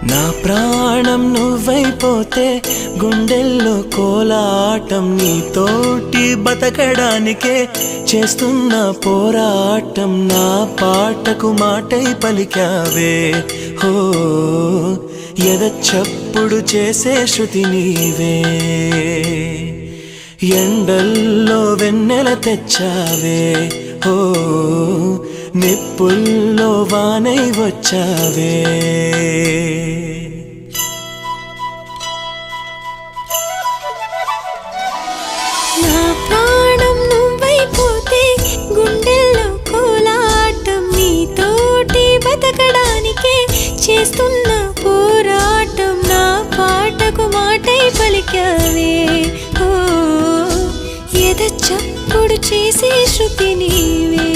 నా ప్రాణం నువ్వైపోతే గుండెల్లో కోలాటం నీతోటి బతకడానికే చేస్తున్న పోరాటం నా పాటకు మాటై పలికావే హో ఎద చప్పుడు చేసే శృతి నీవే ఎండల్లో వెన్నెల తెచ్చావే హో నిప్పుల్లో వానై వచ్చావే నా ప్రాణం నువ్వైపోతే గుండెల్లో కోలాటం నీతోటి బతకడానికే చేస్తున్న పోరాటం నా పాటకు మాటై పలికావే ఓ ఎద చప్పుడు చేసే శృతి నీవే